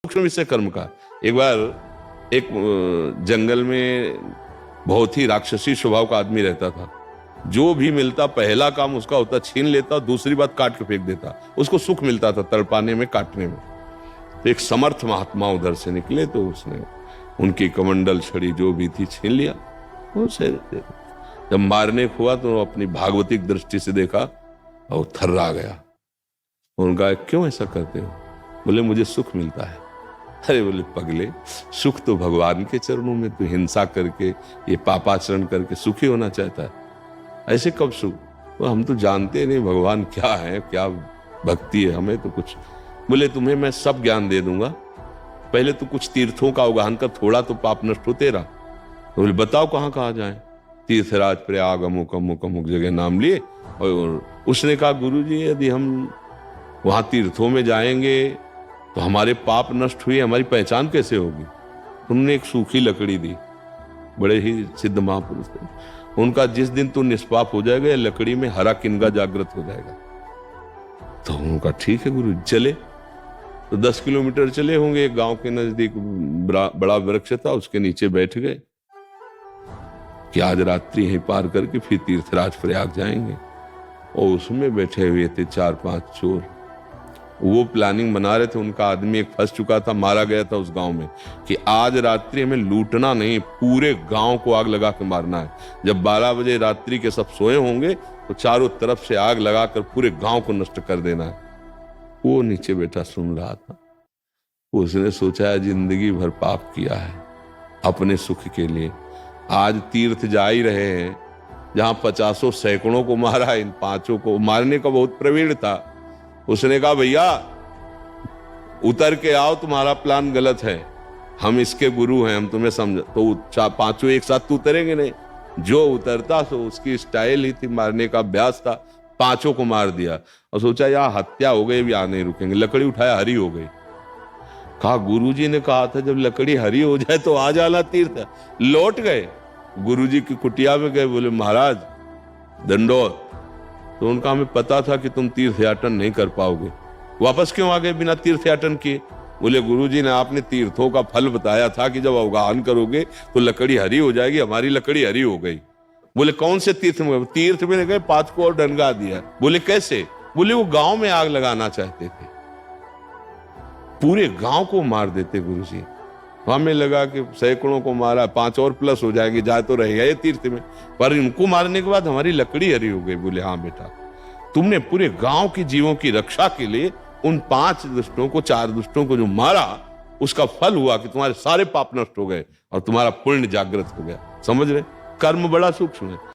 सूक्ष्म विषय कर्म का। एक बार एक जंगल में बहुत ही राक्षसी स्वभाव का आदमी रहता था। जो भी मिलता पहला काम उसका होता छीन लेता, दूसरी बात काट के फेंक देता। उसको सुख मिलता था तड़पाने में, काटने में। तो एक समर्थ महात्मा उधर से निकले तो उसने उनकी कमंडल छड़ी जो भी थी छीन लिया। उसे जब मारने को हुआ तो अपनी भागवतिक दृष्टि से देखा और थर्रा गया। उनका क्यों ऐसा करते हो? बोले मुझे सुख मिलता है। अरे बोले पगले, सुख तो भगवान के चरणों में, तू हिंसा करके ये पापाचरण करके सुखी होना चाहता है, ऐसे कब सुख? तो हम तो जानते नहीं भगवान क्या है, क्या भक्ति है, हमें तो कुछ। बोले तुम्हें मैं सब ज्ञान दे दूंगा, पहले तो कुछ तीर्थों का अवगाहन कर, थोड़ा तो पाप नष्ट हो तेरा। तो बोले बताओ कहाँ जाए? तीर्थराज प्रयाग अमुक अमुक अमुक जगह नाम लिए। और उसने कहा गुरुजी यदि हम वहां तीर्थों में जाएंगे तो हमारे पाप नष्ट हुए, हमारी पहचान कैसे होगी? उन्होंने एक सूखी लकड़ी दी, बड़े ही सिद्ध महापुरुष थे। उनका जिस दिन तू निष्पाप हो जाएगा, लकड़ी में हरा किनगा जागृत हो जाएगा। तो उनका ठीक है गुरु। चले तो 10 किलोमीटर चले होंगे, एक गांव के नजदीक बड़ा वृक्ष था, उसके नीचे बैठ गए कि आज रात्रि यहीं पार करके फिर तीर्थराज प्रयाग जाएंगे। और उसमें बैठे हुए थे 4-5 चोर। वो प्लानिंग बना रहे थे। उनका आदमी एक फंस चुका था, मारा गया था उस गांव में, कि आज रात्रि हमें लूटना नहीं, पूरे गांव को आग लगा के मारना है। जब 12 बजे रात्रि के सब सोए होंगे तो चारों तरफ से आग लगाकर पूरे गांव को नष्ट कर देना है। वो नीचे बैठा सुन रहा था। उसने सोचा है जिंदगी भर पाप किया है अपने सुख के लिए, आज तीर्थ जा ही रहे हैं जहां 50 सैकड़ों को मारा, इन 5 को मारने का बहुत प्रवीण था। उसने कहा भैया उतर के आओ, तुम्हारा प्लान गलत है, हम इसके गुरु हैं, हम तुम्हें समझ। तो 5 एक साथ तो उतरेंगे नहीं। जो उतरता तो उसकी स्टाइल ही थी, मारने का अभ्यास था। 5 को मार दिया और सोचा यार हत्या हो गई, भी आ नहीं रुकेंगे। लकड़ी उठाया, हरी हो गई। कहा गुरुजी ने कहा था जब लकड़ी हरी हो जाए तो आ जाना तीर्थ। लौट गए, गुरुजी की कुटिया में गए। बोले महाराज दंडोत। तो उनका हमें पता था कि तुम तीर्थयाटन नहीं कर पाओगे, वापस क्यों आ गए बिना तीर्थयाटन किए? बोले गुरुजी ने आपने तीर्थों का फल बताया था कि जब अवगाहन करोगे तो लकड़ी हरी हो जाएगी, हमारी लकड़ी हरी हो गई। बोले कौन से तीर्थ में? तीर्थ में गए, 5 को और डंगा दिया। बोले कैसे? बोले वो गांव में आग लगाना चाहते थे, पूरे गांव को मार देते गुरुजी। हमें लगा कि सैकड़ों को मारा, 5 और प्लस हो जाएंगे, जाए तो रहेगा ये तीर्थ में, पर इनको मारने के बाद हमारी लकड़ी हरी हो गई। बोले हाँ बेटा, तुमने पूरे गांव की जीवों की रक्षा के लिए उन 5 दुष्टों को, 4 दुष्टों को जो मारा, उसका फल हुआ कि तुम्हारे सारे पाप नष्ट हो गए और तुम्हारा पुण्य जागृत हो गया। समझ रहे? कर्म बड़ा सूक्ष्म है।